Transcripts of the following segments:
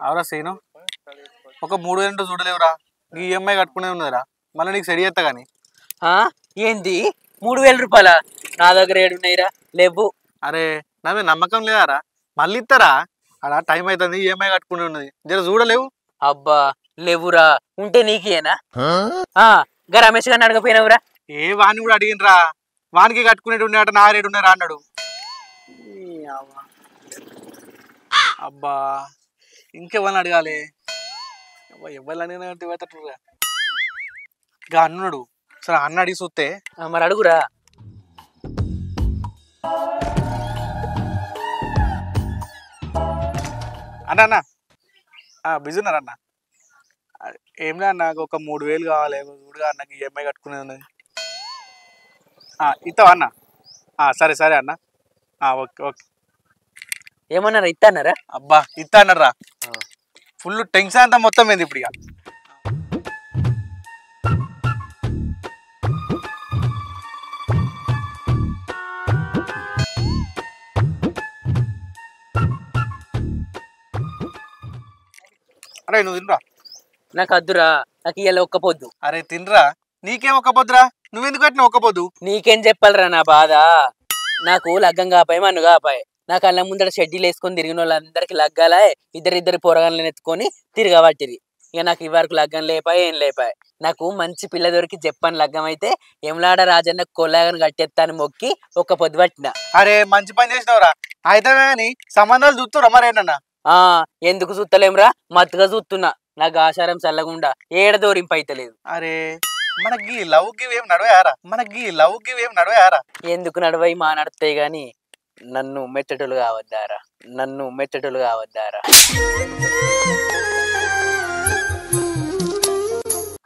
అవరా సీను ఒక 3,000 చూడలేవురా ఈ ఈఎంఐ కట్టుకునే ఉన్నదిరా మళ్ళీ నీకు సెడి చేస్తా కానీ ఏంది 3,000 రూపాయల నా దగ్గర ఏడున్నాయిరా లేవు. అరే నా మీద నమ్మకం లేదారా మళ్ళీ ఇస్తారా అలా టైం అవుతుంది ఈఎంఐ కట్టుకునే ఉన్నది జర చూడలేవు. అబ్బా లేవురా ఉంటే నీకేనా గా రమేష్ గారిని అడగపోయినావురా. ఏ వాడిని కూడా అడిగినరా వానికి కట్టుకునేటు ఉన్నాయట నా రేటు ఉన్నారా అన్నాడు. అబ్బా ఇంకెవరిని అడగాలి ఎవరిని అడిగినా ఇక అన్నాడు సరే అన్న అడిగి చూస్తే మరి అడుగురా. అన్న అన్న బిజీ ఉన్నారా అన్న ఏం లే నాకు ఒక 3,000 కావాలి చూడుగా అన్నకి ఈఎంఐ కట్టుకునేది ఉన్నది ఇస్తావా అన్న సరే సరే అన్న ఓకే ఓకే. ఏమన్నారా ఇస్తా అన్నారా? అబ్బా ఇస్తా అన్నారా ఫుల్ టెన్షన్ అంతా మొత్తం ఏంది ఇప్పుడు ఇక. అరే నువ్వు తినరా. నాకు అద్దురా నాకు ఇవాళ ఒక్క పొద్దు. అరే తినరా నీకేం ఒక్క పొద్దురా నువ్వెందుకు కట్టినా ఒక్క పొద్దు. నీకేం చెప్పాలరా నా బాధ. నాకు లగ్గం కాపాయి మన్ను కాపాయి. నాకు అల్ల ముందర షెడ్యూల్ వేసుకొని తిరిగిన వాళ్ళందరికి లగ్గాలా ఇద్దరిద్దరు పొరగాలను ఎత్తుకొని తిరగబట్టిరి. ఇక నాకు ఇవరకు లగ్గం లేపాయి ఏం లేపాయి. నాకు మంచి పిల్ల దొరికి చెప్పని లగ్గం అయితే ఎమ్లాడ రాజన్న కొల్లాగని కట్టెత్తాను మొక్కి ఒక్క పొద్దు పట్టిన. అరే మంచి పని చేసినవరా అయితే కానీ సంబంధాలు చూస్తురా మరేనన్నా. ఎందుకు చూస్తలేంరా మత్తుగా చూస్తున్నా. నాకు ఆచారం చల్లకుండా ఏడ దోరింపు అయితలేదు. అరే మనకి లవ్ గివ్ ఏం నడవయారా ఎందుకు నడవై మా నడుతాయి గాని నన్ను మెచ్చటలు కావద్దారా.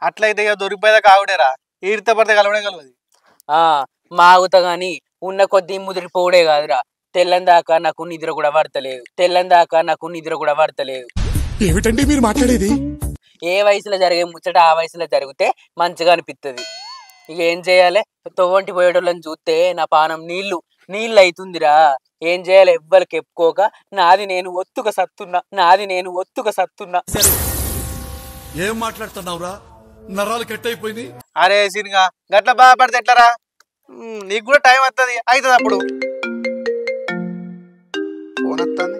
అట్లయితే ఇక దొరికిపోయేదా కావుడేరా ఈడితే పడితే కలవడే కలవది. మాగుత గాని ఉన్న కొద్దీ ముదిరిపోవడే కాదురా తెల్లందాకా నాకు నిద్ర కూడా పడతలేదు. ఏమిటండి మీరు మాట్లాడేది? ఏ వయసులో జరిగే ముచ్చట ఆ వయసులో జరిగితే మంచిగా అనిపిస్తుంది. ఇక ఏం చేయాలి తొవ్వంటి పోయేటోళ్ళని చూస్తే నా పానం నీళ్ళు అవుతుందిరా. ఏం చేయాలి ఎవ్వరికి చెప్పుకోక నాది నేను ఒత్తుక సత్తున్నా. ఏం మాట్లాడుతున్నావురా నరాలు కట్ అయిపోయింది. అరే సినిగా గట్ల బాధపడితే ఎట్లరా నీకు కూడా టైం వస్తుంది అవుతుంది అప్పుడు. ఫోన్ వస్తుంది.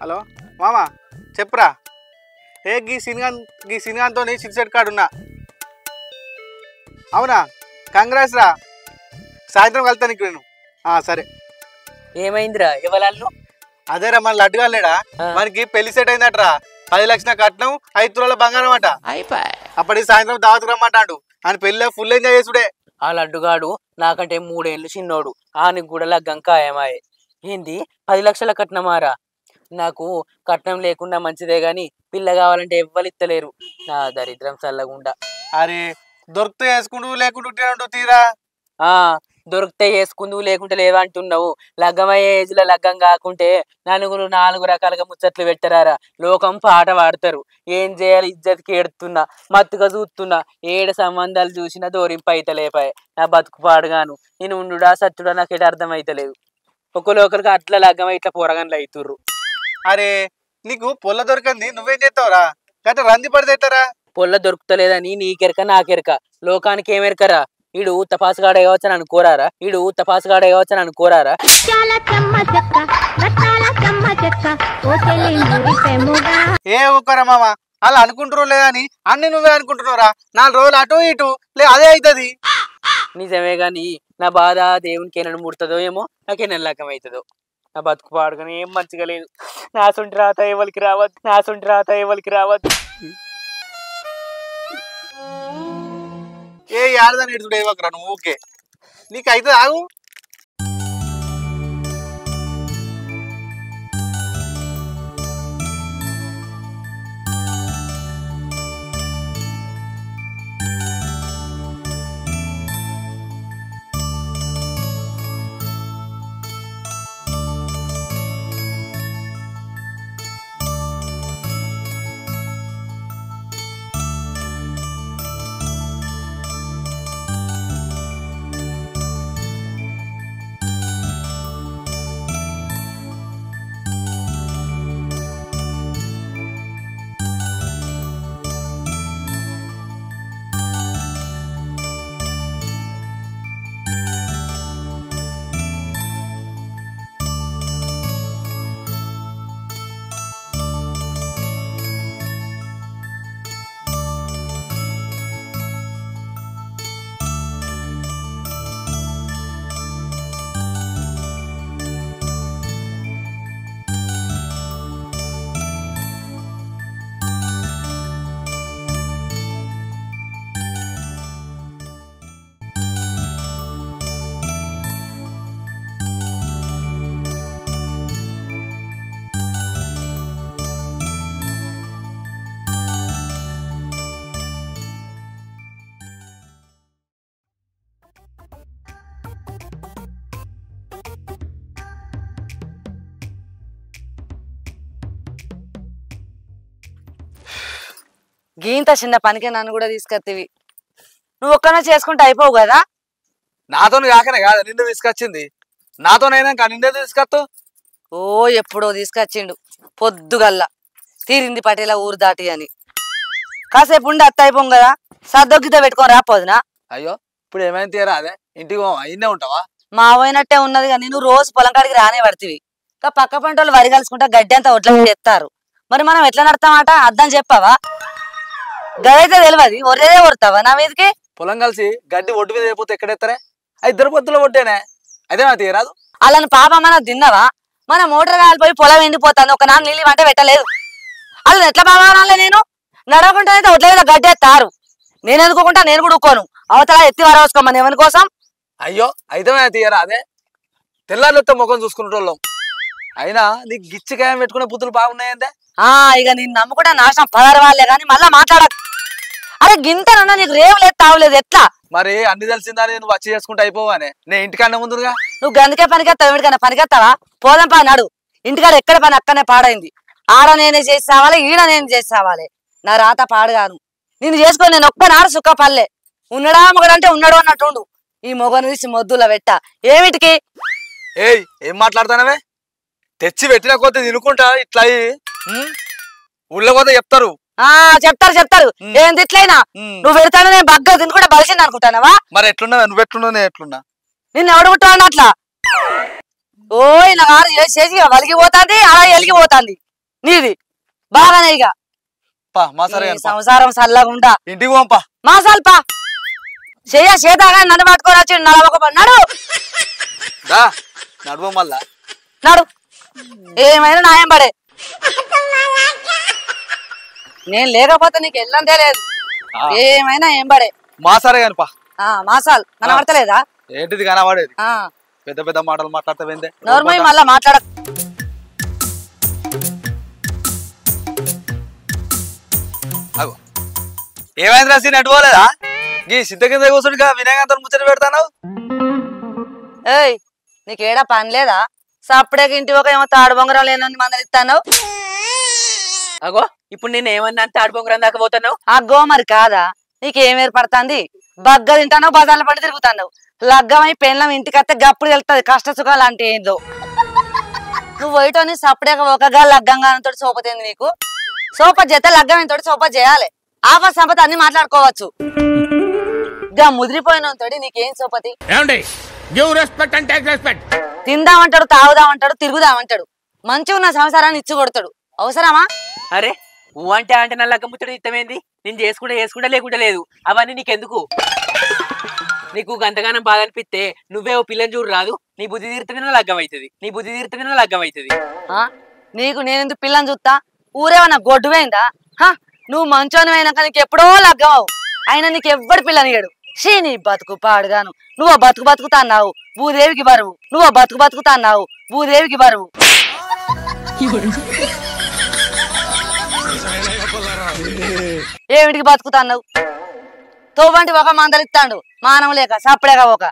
హలో మామా చెప్పురా. గీ సినిగాంతో సిక్సెట్ కార్డు ఉన్నా. అవునా కంగ్రాట్స్ రా సాయంత్రం కలుతా నీకు నేను. సరే ఏమైందిరా ఎవరు? అదేరా మన లడ్డుగా లేడా మనకి పెళ్లి సెట్ అయిందట్రా 10 లక్షల కట్నం 5 తులాల బంగారం అట. అప్పటికి సాయంత్రం దావత్ రమ్మంటాడు ఆయన పెళ్లి ఫుల్ ఎంజాయ్ చేసుడే. ఆ లడ్డుగాడు నాకంటే 3 ఏళ్ళు చిన్నోడు. ఆనికి కూడా లగ్గం ఖాయమాయే. ఏంది 10 లక్షల కట్నమారా? నాకు కట్నం లేకుండా మంచిదే గాని పిల్ల కావాలంటే ఎవ్వరిత్తలేరు. నా దరిద్రం చల్లగుండా. అరే దొరికితే వేసుకుంటూ లేకుంటూ తీరా. దొరికితే వేసుకుందువు లేకుంటే లేవంటున్నావు. లగ్గమయ్యే ఏజ్ లో లగ్గం కాకుంటే నలుగురు 4 రకాలుగా ముచ్చట్లు పెట్టరారా. లోకం పాట పాడతారు. ఏం చేయాలి ఇజ్జతికి ఏడుతున్నా మత్తుగా చూస్తున్నా. 7 సంబంధాలు చూసినా దోరింపు అయితలేపాయి. నా బతుకు పాడుగాను నేను ఉండుడా సత్తుడా నాకేట అర్థం అయితలేదు. ఒకరికి అట్లా లగ్గమై ఇట్లా పోరగాన్లు అవుతుర్రు. అరే నీకు పొల్ల దొరికింది నువ్వేం చేస్తావురా గట్ట రంది పడితేటారా. పొల్ల దొరుకుతలేదని నీకెరక నాకెరక లోకానికి ఏమెరకరా. ఈడు తపాసుగాడ కావచ్చని అనుకోరారా. ఏ ఒక్కరా మామ అలా అనుకుంటారో లేదని అన్ని నువ్వే అనుకుంటున్నావురా. 4 రోజులు అటు ఇటు అదే అవుతుంది. నిజమే గాని నా బాధ దేవునికి ఏమైనా ముడుతుందో ఏమో నాకేనా లగ్గం అవుతుందో. నా బతుకు పాడుగానే ఏం మంచిగా లేదు. నా సొంటి రాత ఎవరికి రావద్దు. ఏ ఆడదాని ఎడుతుడు ఏవకరా నువ్వు ఓకే నీకు అయితే ఆగు. గీంత చిన్న పనికి నన్ను కూడా తీసుకొత్తివి. నువ్వు ఒక్కనే చేసుకుంటే అయిపోవు కదా. నాతో కాకనే కాదు నిన్ను తీసుకొచ్చింది. నాతోనైనా నిన్నే తీసుకొస్తావు. ఓ ఎప్పుడో తీసుకొచ్చిండు పొద్దుగల్లా. తీరింది పటేల ఊరు దాటి అని. కాసేపు ఉండి అత్త అయిపోం కదా, సర్దొగ్గితో పెట్టుకొని రాపోదునా. అయ్యో ఇప్పుడు ఏమైనా తీరా అదే ఇంటికి అయినే ఉంటావా? మా పోయినట్టే ఉన్నది కానీ నువ్వు రోజు పొలం కాడికి రానే పడుతుంది. ఇంకా పక్క పంట వాళ్ళు వరి కలుసుకుంటా గడ్డి అంతా ఒట్ల ఎత్తారు. మరి మనం ఎట్లా నడతామాట అర్థం చెప్పావా? గదైతే తెలియదు, ఒరేదే కొడతావా నా మీదకి? పొలం కలిసి గడ్డి ఒడ్డు మీద అయిపోతే ఎక్కడెత్తారే? ఇద్దరు పొద్దులో ఒడ్డేనే అదే మా తీరాదు. అలాని పాపమ్మ తిన్నావా? మన మోటార్ కాలిపోయి పొలం ఎండిపోతాను, ఒక నాన్న నీళ్ళు వంట పెట్టలేదు. అలా ఎట్లా బాగాలే నేను నడవకుండా అయితే ఒట్ల మీద గడ్డి ఎత్తారు. నేను ఎందుకుంటా, నేను కూడా ఊకోను. అవతల ఎత్తి వరవసుకోమని ఎవరి కోసం? అయ్యో అయితే తీయరా అదే తెల్లారితో ముఖం చూసుకునేటోళ్ళం. అయినా నీకు గిచ్చికాయం పెట్టుకునే బుద్ధులు బాగున్నాయంటే. ఇక నేను నమ్ముకుంటే నాశనం పదారు వాళ్ళే కానీ మళ్ళా మాట్లాడ. అరే గింతనన్నా నీకు రేవు లేదు తావులేదు ఎట్లా? మరి అన్ని తెలిసిందా నువ్వు వచ్చి చేసుకుంటే అయిపోవానే? నేను ఇంటికన్నా ముందుగా నువ్వు గందుకే పనికెత్తావు, ఏమిటికన్నా పనికెత్తావా? పోదాం పా నాడు. ఇంటికాడ ఎక్కడ పని అక్కడనే పాడైంది. ఆడ నేనే చేసి రావాలి, ఈడ నేను చేసి రావాలి. నా రాత పాడుగాను. నేను చేసుకొని నేను ఒక్కనాడు సుఖ పల్లె. ఉన్నడా మొగడంటే ఉన్నాడు అన్నట్టుండు. ఈ మొగను తీసి మొద్దుల పెట్ట ఏమిటికి? ఏయ్ ఏం మాట్లాడతానవే? తెచ్చి పెట్టిన కొద్ది తినుకుంటా ఇట్లా ఊళ్ళో కొద్ది చెప్తారు. చెప్తారు ఏం తిట్లైనా నువ్వు పెడతాను, నేను బగ్గ తినుకుంటా బలిసింది అనుకుంటానవా? మరి ఎట్లున్నావు నువ్వు? ఎట్లున్నావు నేను ఎట్లున్నా? నిన్ను ఎవడు పుట్టాను అట్లా? ఓయ్ నా కారు చేసి వలిగిపోతాంది, అలా ఎలిగిపోతాంది నీది బాగానే. ఇక సంసారం చల్లగుండా ఇంటికి పంపా మాసాలు పా చేతాగా నన్ను పట్టుకొని వచ్చి నడు నడువ మళ్ళా నడు. ఏమైనా నాయం పడే, నేను లేకపోతే నీకు ఎల్లంతే లేదు. ఏమైనా ఏం పడే మాసారే కానిపా. మాసాలు కనబడతలేదా? ఏంటిది కనబడేది? పెద్ద పెద్ద మాటలు మాట్లాడతావేందే? నోర్మల్ మళ్ళా మాట్లాడ. ఏమైంది రాసి నటుకోలేదా? ఈ సింత కింద కూర్చునిగా వినయంగా ముచ్చట పెడతావు. ఏయ్ నీకేడా పని లేదా? సప్పుడేకి ఇంటి ఒక ఏమో తాడు బొంగరం లేనని మందలు ఇస్తాను. అగో ఇప్పుడు నేను ఏమన్నా తాడు బొంగరం దాకా పోతున్నావు? అగ్గో మరి కాదా, నీకేం ఏర్పడుతుంది? బగ్గ తింటాను, బజార్ల పడి తిరుగుతాను. లగ్గమై పెళ్ళం ఇంటికత్తే గప్పుడు వెళ్తుంది కష్ట సుఖాలు అంటే ఏందో. నువ్వు పోయిటోని సప్పుడేక ఒకగా లగ్గంగానంతో సోపతేంది నీకు? సోప చేస్తే లగ్గం తోటి సోప చేయాలి. ఆప సంపద అన్ని మాట్లాడుకోవచ్చు. గా ముదిరిపోయినంతోటి నీకేం సోపతి? తిందామంటాడు, తాగుదామంటాడు, తిరుగుదామంటాడు. మంచిగా ఉన్న సంసారాన్ని ఇచ్చి కొడతాడు. అవసరమా? అరే ఊ అంటే అంటే నా లగ్గ ముచ్చట ఇష్టమేంది? నేను చేసుకుంటా లేకుండా లేదు. అవన్నీ నీకెందుకు? నీకు గంతగానం బాధ అనిపిస్తే నువ్వే ఓ పిల్లని చూడు రాదు. నీ బుద్ధి తీరుతేనే లగ్గం అవుతుంది. నీకు నేనెందుకు పిల్లని చూస్తా? ఊరేమన్నా గొడ్డువైందా? నువ్వు మంచోని అయినాక నీకు ఎప్పుడో లగ్గం అవు. అయినా నీకు ఎవ్వడు పిల్లనిగాడు. షీ నీ బతుకు పాడుగాను. నువ్వు బతుకుతా అన్నావు, భూదేవికి బరువు. నువ్వు బతుకుతా అన్నావు, భూదేవికి బరువు. ఏమిటికి బతుకుతాన్నావు? తోబంటి ఒక మందలిస్తాడు మానం లేక సప్పుడేగా ఒక.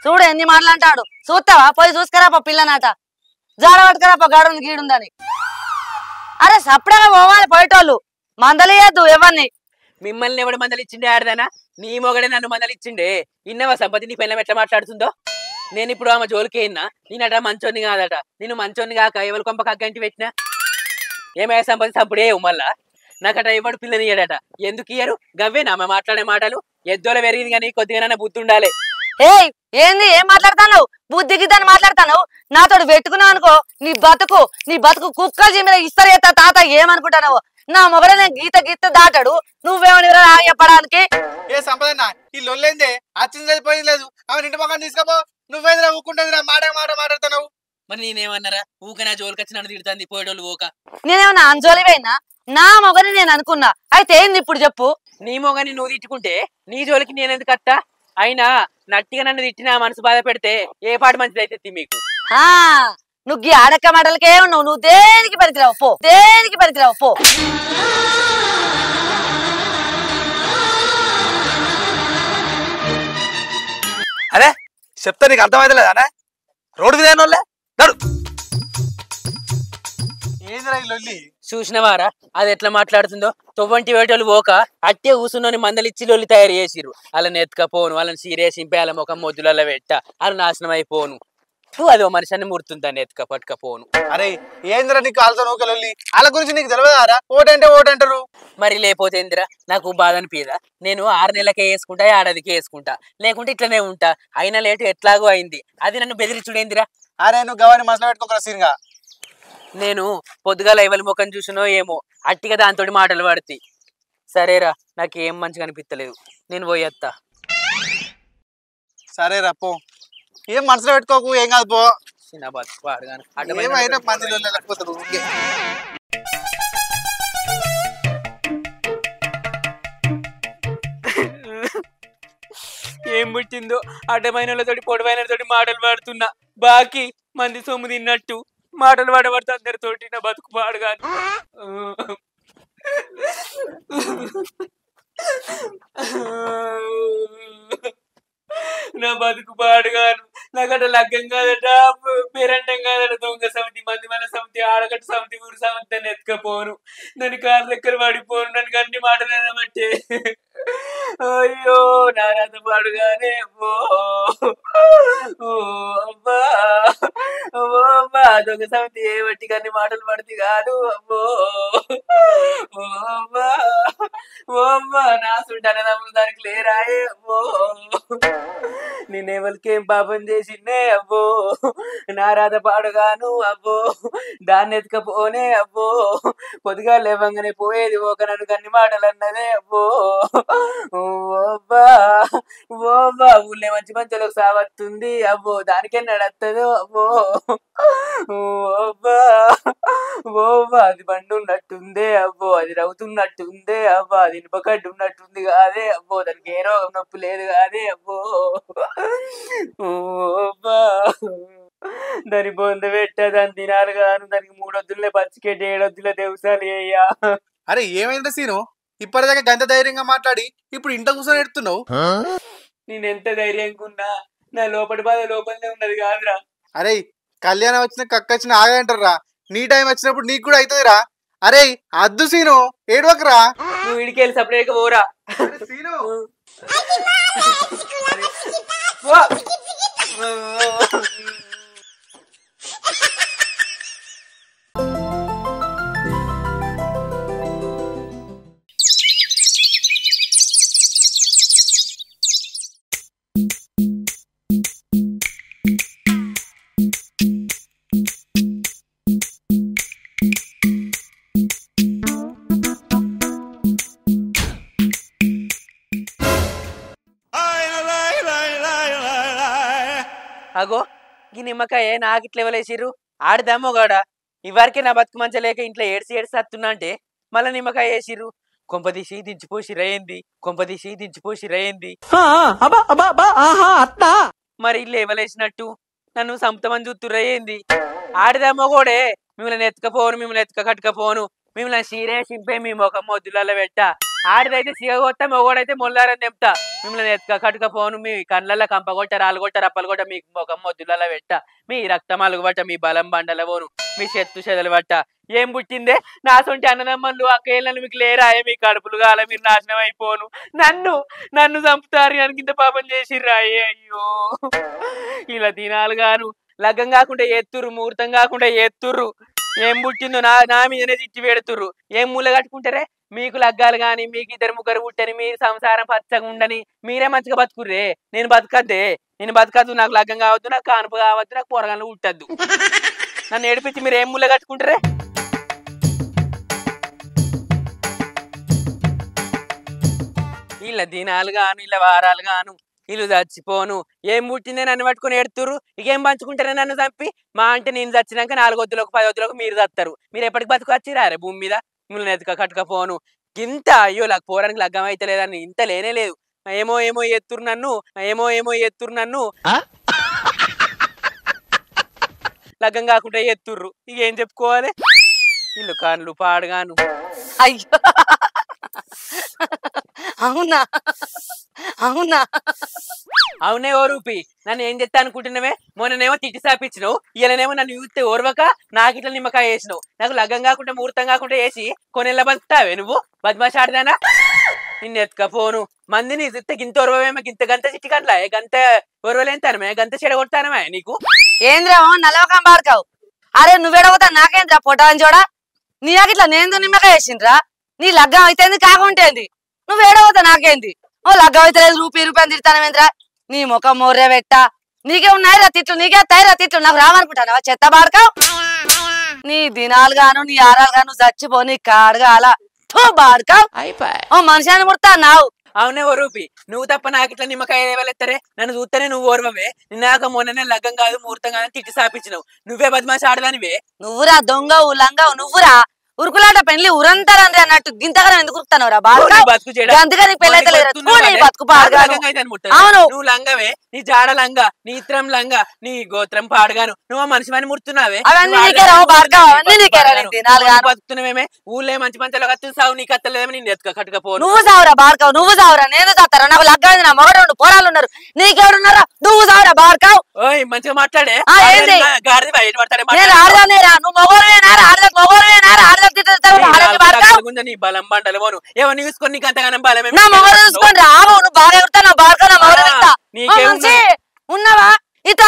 చూడు ఎన్ని మాటలు అంటాడు. చూస్తావా? పోయి చూసుకురాపో పిల్లనాట, జాడ పట్టుకురాపో గాడుంది గీడుందని. అరే సప్పుడేగా పోవాలి పోయేటోళ్ళు, మందలియద్దు ఎవరిని. మిమ్మల్ని ఎవడు మందలిచ్చిండే ఆడదానా? నీ మొగడే నన్ను మందలిచ్చిండే. ఇన్నవా సంపతి నీ పెళ్ళం ఎట్లా మాట్లాడుతుందో? నేను ఇప్పుడు ఆమె జోలికి అయినా నేనట మంచోన్ని కాదట. నేను మంచోన్ని కాక ఎవరి కొంప కగ్గంటి పెట్టినా ఏమయ్యా సంపతి సంపుడే మళ్ళా నాకట ఎవడు పిల్లని ఇయ్యడట. ఎందుకు ఇయ్యరు? గవ్వేనా ఆమె మాట్లాడే మాటలు? ఎద్దోల పెరిగింది కానీ కొద్దిగా బుద్ధి ఉండాలి. ఏయ్ ఏంది ఏం మాట్లాడతాను? బుద్ధి గిద్దని మాట్లాడతాను. నాతోడు పెట్టుకున్నావు అనుకో నీ బతుకు కుక్కల మీద ఇస్తారు తాత. ఏమనుకుంటావు? నా మొగడే నేను గీత దాటాడు, నువ్వేమని చెప్పడానికి? ఏ సంపదన్నా ఈ లొల్లేందే? అచ్చింది చదిపోయింది లేదు. ఆమె ఇంటి పక్కన తీసుకపో. నువ్వేదిరా ఊకుంటేదిరా మాట మాట్లాడుతున్నావు. మరి నేనేమన్నారా? ఊక నా జోలికి వచ్చి నన్ను తిడుతుంది పోయేటోళ్ళు ఊక. నేనేమన్నా అంజోలివైనా? నా మొగని నేను అనుకున్నా. అయితే ఏంది ఇప్పుడు చెప్పు? నీ మొగని నువ్వు తిట్టుకుంటే నీ జోలికి నేనెందుకు కట్టా? అయినా నట్టిగా నన్ను తిట్టినా మనసు బాధ పెడితే ఏ పాట మంచిదైతే మీకు? నువ్వు ఈ ఆడక్క మాటలకే ఉన్నావు. నువ్వు దేనికి పనికిరావు పో. అరే చెప్తా నీకు అర్థమైతే లేదా? రోడ్డు మీద నడు. ఏందిరా ఈ లొల్లి? చూసినవారా అది ఎట్లా మాట్లాడుతుందో? తొవ్వంటి వేటోళ్ళు పోక అట్టే కూసున్నోని మందలిచ్చి లొల్లి తయారు చేసిర్రు. వాళ్ళని ఎత్తుకపోను, వాళ్ళని సీరేసింపే, వాళ్ళ ముఖం మొద్దులలో పెట్ట, వాళ్ళు నాశనం అయిపోను. అదో మనిషిని ముడుతుంది దాన్ని ఎత్తుక పట్టుకపోను. అరే ఏందిరా నీకు కాలుతో నూక లొల్లి? వాళ్ళ గురించి నీకు తెలియదారా? ఓటంటే ఓటంటారు. మరి లేకపోతే ఏందిరా, నాకు బాధ అనిపిదా? నేను 6 నెలలకే వేసుకుంటా, ఏడాదికే వేసుకుంటా, లేకుంటే ఇట్లనే ఉంటా. అయినా లేటు ఎట్లాగో అయింది, అది నన్ను బెదిరించుడేందిరా? అరే నువ్వు గవాని మనసులో పెట్టుకోకరా సీన్గా. నేను పొద్దుగాల ఎవరి ముఖం చూసినో ఏమో అట్టిగా దాంతో మాటలు పడతాయి. సరేరా, నాకు ఏం మంచిగా అనిపించలేదు, నేను పోయేస్తా. సరేరా పో, ఏం మనసులో పెట్టుకోకు, ఏం కాదు పో. చిన్న బతుకు వాడుగాను ఏమైనా మంది లొల్లి లేకపోతే ఊరికే. ఏం పుట్టిందో అడ్డమైనతోటి పొడవైనతోటి మాటలు పాడుతున్నా. బాకి మంది సొమ్ము తిన్నట్టు మాటలు పాడబడితే అందరితోటి నా బతుకు పాడుగాను. నా బతుకు పాడుగాను. నాకట లగ్గం కాదట, పేరంటం కాదట, దొంగ సమితి, మంది మన సమితి, ఆడగట్టు సమితి, ఊరు సమితి, నన్ను ఎత్తుకపోను, నన్ను కారు దగ్గర పడిపోను, నన్ను అన్ని మాటలేనమంటే అయ్యో నా రథ పాడుగానే. అబ్బా అబ్బా, దొంగ సమితి ఏ బట్టి కన్ని మాటలు పడితే కాదు. అబ్బో అబ్బా అబ్బా, నా సుంటానే నమ్ములు దానికి లేరాయే. అబ్బో నేనెవరికేం పాపం చేసిందే. అబ్బో నా రాధ పాడుగాను. అబ్బో దాన్ని ఎత్తుకపోనే. అబ్బో పొద్దుగా లేవంగానే పోయేది ఒక నన్ను కన్ని మాటలు అన్నదే. అబ్బో ఓబ్బా ఓబ్బా, ఊళ్ళే మంచి మంచిలోకి సావత్తుంది. అబ్బో దానికే నడత్తదో. అబ్బో ఓబ్బా ఓబ్బా, అది బండి ఉన్నట్టుందే. అబ్బో అది రవుతున్నట్టుందే. అబ్బా అది ఇనుపకడ్డు ఉన్నట్టుంది కాదే. అబ్బో దానికి ఏ రోగం నొప్పి లేదు కాదే. అబ్బో ఓబ్బా, దాని బొంద పెట్ట, దాన్ని తినాలి గాను, దానికి 3 వద్దులే పచ్చికెట్టి 7 వద్దులే దేవసాలు అయ్యా. అరే ఏమైందా సీను? ఇప్పటిదాకా గంత ధైర్యంగా మాట్లాడి ఇప్పుడు ఇంట కూర్చొని ఎడుతున్నావు. నేను ఎంత ధైర్యంగా ఉన్నా నా లోపలి బాధ లోపలనే ఉన్నది కాదురా. అరే కళ్యాణం వచ్చిన కక్క వచ్చిన ఆగంటారా, నీ టైం వచ్చినప్పుడు నీకు కూడా అవుతుందిరా. అరే అద్దు సీను, ఏడవకరా. నువ్వు ఇడికెళ్ళి సపరేట్ పోరా. సీను అగో ఈ నిమ్మకాయ నాకు ఇట్లా ఇవ్వలేసిర్రు. ఆడదామో గాడా ఇవరకే నా బతుకు మంచి లేక ఇంట్లో ఏడ్చి వస్తున్నా అంటే మళ్ళీ నిమ్మకాయ వేసిర్రు. కొంపదీసి దించిపోసిరయ్యింది, కొంపదీసి దించిపోసిరయ్యింది. మరి ఇల్లు ఇవ్వలేసినట్టు నన్ను సంతమని చూస్తురయ్యింది. ఆడదామో కూడా మిమ్మల్ని ఎత్తుకపోను, మిమ్మల్ని ఎత్తుక కట్టుకపోను, మిమ్మల్ని సీరే సింపే మీ ముఖం మొద్దులలో పెట్ట. ఆడిదైతే సిగగొత్తా, మొగోడైతే మొల్లారని తెంపుతా. మిమ్మల్ని ఎత్తుక కట్టుకపోను, మీ కళ్ళల్లో కంపగొట్ట, రాలుగొట్ట, రప్పలుగొట్ట, మీ ముఖం మొద్దులలో పెట్ట, మీ రక్తం అలుగుబట్ట, మీ బలం బండల పోను, మీ చెత్తు చెదలు పట్ట. ఏం పుట్టిందే నా సొంటి అన్నదమ్మలు అక్కేళ్ళను మీకు లేరాయే, మీ కడుపులు కాల మీరు నాశనం అయిపోను, నన్ను చంపుతారు అని ఇంత పాపం చేసిర్రాయే. అయ్యో ఇలా తినాలు గాను, లగ్గం కాకుండా ఎత్తుర్రు, ముహూర్తం కాకుండా ఎత్తుర్రు. ఏం పుట్టిందో నా మీదనే తిట్టి పెడుతుర్రు. ఏం మూల కట్టుకుంటారే? మీకు లగ్గాలు గాని, మీకు 2 పుట్టని, మీ సంసారం పచ్చగా ఉండని, మీరే మంచిగా బతుకుర్రే. నేను బతకద్దు, నాకు లగ్గం కావద్దు, నాకు కానుపు కావద్దు, నాకు పొరగాళ్ళు పుట్టద్దు. నన్ను ఏడిపించి మీరు ఏం మూల కట్టుకుంటారే? ఇలా దినాలు గాను, ఇలా వారాలు గాను, ఇల్లు చచ్చిపోను. ఏం పుట్టిందే నన్ను పట్టుకుని ఎడుతుర్రు. ఇకేం పంచుకుంటారే నన్ను చంపి? మా అంటే నేను చచ్చినాక 4 వద్దులకు 10 వద్దులకు మీరు చస్తారు. మీరు ఎప్పటికి బతుకొచ్చిరా రే భూమి మీద? మిమ్మల్ని ఎత్తుక కట్టుకపోను. ఇంత అయ్యో నాకు పోరానికి లగ్గం అయితే లేదని ఇంత లేనే లేదు. ఏమో ఎత్తురు నన్ను లగ్గం కాకుండా ఎత్తుర్రు. ఇక ఏం చెప్పుకోవాలి? ఇల్లు కాన్లు పాడుగాను. అయ్యో అవునా అవునా అవునే ఓ రూపి నన్ను ఏం చెప్తా అనుకుంటున్నావే మొన్ననేమో తిట్టి సాపించినావు ఇలానేమో నన్ను చూస్తే ఓర్వక నాకు ఇట్లా నిమ్మకాయ వేసినావు నాకు లగ్గం కాకుండా ముహూర్తం కాకుండా వేసి కొనెల్ల బతుకుతావే నువ్వు బద్మాష ఆడదానా నిన్ను ఎత్తుకపోను మందిని చూస్తే గింత ఓర్వేమో గింత గంత చిట్టి కట్లా గంత ఓర్వలేంతానమే గంత చెడగొడతానమే నీకు ఏంద్రా నల్లవకం పాడుకావు అరే నువ్వేడవుతా నాకేంద్రా పొటాని చూడా నీ ఇట్లా నేను నిమ్మకాయ వేసిండ్రా నీ లగ్గం అయితేంది కాకుంటేంది నువ్వేడవుతా నాకేంది ఓ లగ్గం అయితే రూపాయలు తిడతానవేంద్రా నీ ముఖం మోర్రే పెట్టా నీకే ఉన్నాయిరా తిట్లు నీకే తాయిరా తిట్లు నాకు రావనుకుంటానా చెత్త బాడకావు నీ దినాలు గాను నీ ఆరాలు గాను చచ్చిపో నీ కాడుగా అలా బాడకావు ఓ మనిషిని ముడతా నావు అవునే ఓ రూపి నువ్వు తప్ప నాకు ఇట్లా నిమ్మకాయ ఎవరెత్తారే నన్ను చూస్తేనే నువ్వు ఓర్వవే నిన్నాక మొన్ననే లగ్గం కాదు ముహూర్తం కాదు తిట్టి సాపించినావు నువ్వే బద్మాష ఆడదానివే నువ్వురా దొంగవు లంగవు నువ్వురా ఉరుకులాట పెళ్లి ఉరంతరంది అన్నట్టు గింతగానే ఎందుకు ఉరుకుతానవరా బాగా అందుకని బతుకు అవును నువ్వు లంగవే నీ జాడ లంగ నీ ఇత్రం లంగ నీ గోత్రం పాడగాను నువ్వు మనిషి మని ముడుతున్నావే బతుకుతున్నావేమే ఊళ్ళో మంచి మంచిలో కత్తులు సాగు నీ కత్తలేమో నేను ఎత్తుక కట్టుకపో నువ్వు సావురా బార్కావు నువ్వు సావురా నేను సాతారా నాకు లగ్గమైంది నా మొగడు పోరాలు ఉన్నారు నీకెవడున్నారా నువ్వు సావురా బార్కావు ఓయ్ మంచిగా మాట్లాడే నేను ఆడదానేరా నువ్వు మొగోరువేనారా ఆడదాకు మొగోరువేనారా నీ బలం బండలు పోను ఏమో చూసుకొని నీకు అంతగానం బలమే నా మొగరు చూసుకొని రావు నువ్వు బాగా ఎగురుతా నా బార్కా నా మొగరు ఉన్నావా ఇత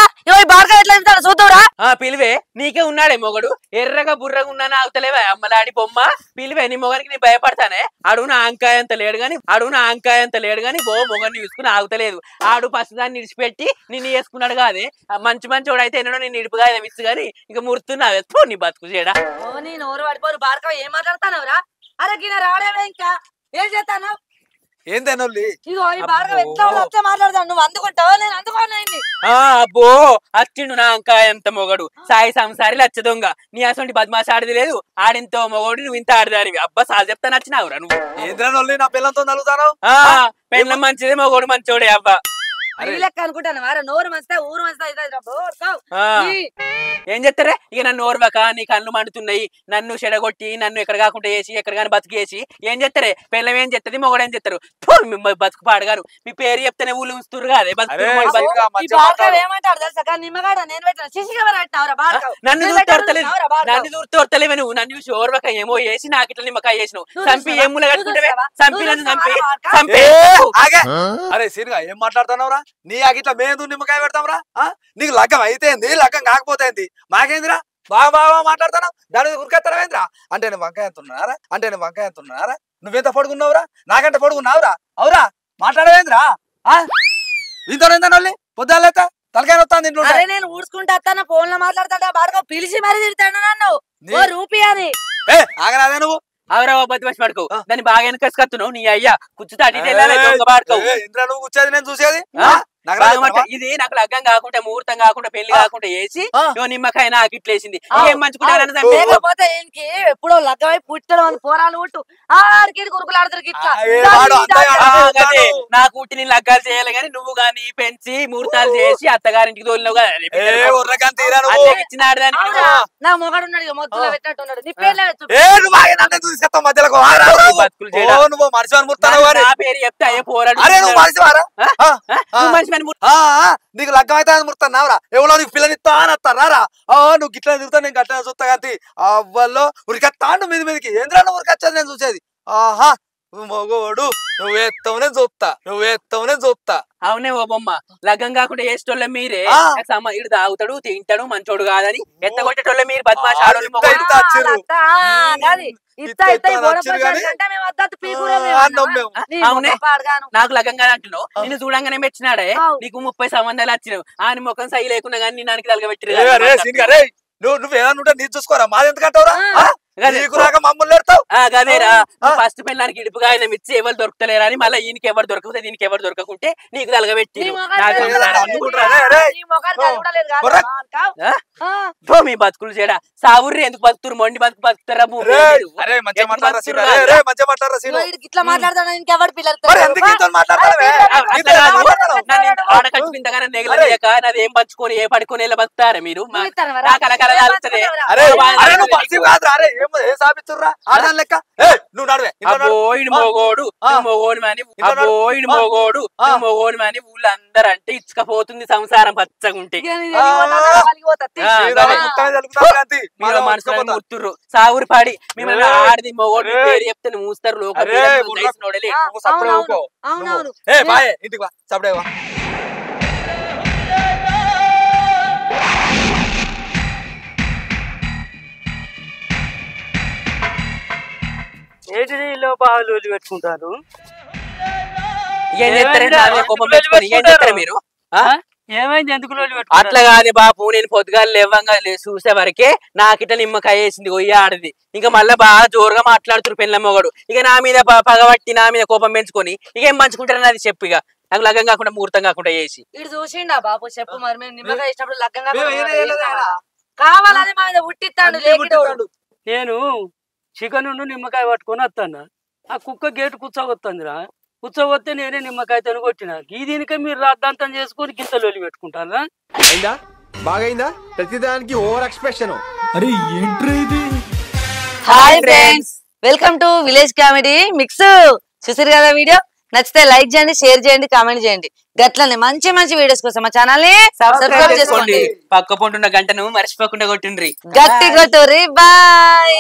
బార్కా ఎట్లా చెప్తాను చూద్దావురా పిలివే నీకే ఉన్నాడే మొగడు ఎర్రగా బుర్రగా ఉన్నాను ఆగుతలేవా అమ్మలాడి బొమ్మ పిలివే నీ మొగనికి నీ భయపడతానే అడుగు నా అంకాయ అంత లేడు గాని బో మొగని చూసుకుని ఆగుతలేదు ఆడు పసుదాన్ని నిడిచిపెట్టి నిన్ను వేసుకున్నాడు కాదే మంచి మంచోడు అయితే ఎన్నడో నేను ఇడుపుగా విచ్చు గాని ఇక మురుతున్నావే నీ బతుకు చేయడా నీ నోరు పడిపోరు బార్కా ఏం మాట్లాడతానవరా అరే గిన రావడమే ఇంకా ఏం చేస్తాను మాట్లాడతాను నువ్వు అందుకుంటావా నేను అందుకోనండి అబ్బో అచ్చిండు నా అంకాయ ఎంత మొగడు సాయి సంసారి లచ్చ దొంగ నీ అసలు బద్మాష ఆడిది లేదు ఆడింతో మొగోడు నువ్వు ఇంత ఆడదానివి అబ్బా సార్ చెప్తా నచ్చినావురా నువ్వు నా పిల్లలతో నలుగుతాను పెళ్ళం మంచిదే మొగోడు మంచోడే అబ్బా లెక్క అనుకుంటాను వారా నోరు మంచిదా ఊరు మంచిదా ఏం చెప్తారే ఇక నన్ను ఓర్వక నీ కళ్ళు మండుతున్నాయి నన్ను చెడగొట్టి నన్ను ఎక్కడ కాకుండా వేసి ఎక్కడ కానీ బతికేసి ఏం చెప్తారే పిల్లం ఏం చెప్తుంది మొగడు ఏం చెప్తారు బతుకు పాడగారు మీ పేరు చెప్తేనే ఊళ్ళు ఉంచుతురు కాదే నన్ను దూరతలేవే నువ్వు నన్ను చూసి ఓర్వక ఏమో వేసి నాకు ఇట్లా నిమ్మకాయ చేసినావు చంపి ఏం ముల కట్టుకుంటే చంపి నన్ను చంపి అరే సీన్గా ఏం మాట్లాడుతున్నావురా నీ అగిట్లా మేము నిమ్మకాయ పెడతాంరా నీకు లగ్గం అయితేంది లగ్గం కాకపోతేంది మాకేందిరా బాగా మాట్లాడుతున్నావు దాని ఉరికెత్తడమేంద్రా అంటే నేను వంకాయ అంటున్నారా నువ్వెంత పడుకున్నావురా నాకంటే పడుకున్నావురా అవురా మాట్లాడవేంద్రా ఇంతోళ్ళి పొద్దులేత తలకాయ వస్తాను ఇంట్లో నేను ఊడ్చుకుంటా ఫోన్ లో మాట్లాడతాడా బాగా పిలిచి మరీ తిడతాడు నన్ను రూపీ అని ఆగరాదే నువ్వు అవరా బతిమసి పడుకో దాన్ని బాగా వెనకసుకొస్తున్నావు నీ అయ్యా కూర్చుతా అటు నువ్వు కూర్చోది నేను చూసేది ఇది నాకు లగ్గం కాకుండా ముహూర్తం కాకుండా పెళ్లి కాకుండా వేసి నిమ్మకాయ నాకు ఇట్లేసింది ఏం మంచుకుంటే ఎప్పుడో లగ్గమై పుట్టడం అని పోరాలు పుట్టు ఆడికి కురుకులు ఆడతారు నాకు పుట్టి నేను లగ్గాలు చేయాలి కానీ నువ్వు గాని పెంచి ముహూర్తాలు చేసి అత్తగారింటికి తోలినావు కదా ఇచ్చిన ఆడదానికి నా మొగడు ఉన్నాడు మొత్తం పెట్టినట్టున్నాడు నీ పేరు పేరు చెప్తే అయ్యే పోరాడు నీకు లగ్గం అయితే ముడుతున్నావురా ఎవరో నీకు పిల్లనిస్తా అని వస్తారా నువ్వు గిట్లా తిరుగుతా నేను గట్లా చూస్తా కానీ అవ్వల్లో ఉరికెత్తాండు మీదికి ఏంద్రా నువ్వు ఉరికొచ్చేది నేను చూసేది ఆహా మొగోడు నువ్వేత్తవనే చూపుతా అవునే ఓ బొమ్మ లగ్గం కాకుండా వేసేటోళ్ళ మీరే ఇడు తాగుతాడు తింటాడు మంచోడు కాదని ఎత్తగొట్టేటోళ్ళ మీరు బద్మాష అవునే నాకు లగ్గంగా అంటున్నావు నిన్ను చూడంగానే మెచ్చినాడే నీకు 30 సంబంధాలు వచ్చినావు ఆయన ముఖం సై లేకుండా కానీ నాకు తలగబెట్టి నువ్వేదనుంటే నీ చూసుకోరా మాది ఎందుకంటావురా గదేరా ఫస్ట్ పెళ్ళానికి ఇడుపుగా ఆయన ఇచ్చి ఎవరు దొరుకుతలేరా అని మళ్ళీ ఈయనకి ఎవరు దొరకకపోతే దీనికి ఎవరు దొరకకుంటే నీకు తలగబెట్టి మీ బతుకులు చేయడా సావుర్రి ఎందుకు బతుకుతారు మొండి బతుకుతారా అరే మంచిగా మాట్లాడరా సీను రే మంచిగా మాట్లాడరా సీను ఇట్లా మాట్లాడతాను ఇంకెవరు పిల్లలు మరి ఎందుకు ఇంత మాట్లాడతావే ఆడకట్టుకుంటగానే నెగలలేక నాది ఏం పంచుకొని ఏ పడుకొని ఎలా బతుకుతారా మీరు నాకు అలా అరే అరే నువ్వు పల్సి కాదురా అరే ఏం సాపిస్తుర్రా ఆడదాని లెక్క నువ్వు నడవే పోయిన మొగోడు మొగోడు అని ఊళ్ళో అందరు అంటే ఇచ్చకపోతుంది సంసారం పచ్చగుంటే మనసులో ముర్తుర్రు సాగురు పాడి మిమ్మల్ని ఆడిది మొగోడు పేరు చెప్తే మూస్తారు లోకం ఇంటికి వా సపడే వా ఏంటి బాగా పెట్టుకుంటారు మీరు ఏమైంది ఎందుకు అట్లా కాదు బాపు నేను పొద్దుగాలు లేవంగా చూసే వరకే నాకిట నిమ్మకాయ వేసింది గొయ్య ఆడది ఇంకా మళ్ళీ బాగా జోరుగా మాట్లాడుతున్నారు పెళ్ళ మొగడు ఇక నా మీద పగబట్టి నా మీద కోపం పెంచుకొని ఇక ఏం పంచుకుంటారని అది చెప్పు ఇక నాకు లగ్గం కాకుండా ముహూర్తం కాకుండా చేసి ఇటు చూసిండా బాపు చెప్పు మరి మేము నిమ్మకాయ ఇచ్చినప్పుడు లగ్గం కావాలని మా మీద ఉట్టిస్తాడు నేను చికెన్ నిమ్మకాయ పట్టుకొని వస్తాను ఆ కుక్క గేటు కూర్చోగొస్తుందిరా కూర్చోవస్తే నేనే నిమ్మకాయ కొట్టిన ఈ దీనికే మీరు రాద్దాంతం చేసుకొని గింతలోలి పెట్టుకుంటారా అయిందా బాగైందా ప్రతిదానికి ఓవర్ ఎక్స్ప్రెషన్ అరే ఏంట్రా ఇది hi friends welcome to village comedy mix చూసారు కదా వీడియో నచ్చితే లైక్ చేయండి షేర్ చేయండి కామెంట్ చేయండి గట్లనే మంచి మంచి వీడియోస్ కోసం మా ఛానల్ ని సబ్స్క్రైబ్ చేసుకోండి పక్క పొంటున్న గంటను మర్చిపోకుండా కొట్టిండ్రి గట్టి కొట్టుర్రి బాయ్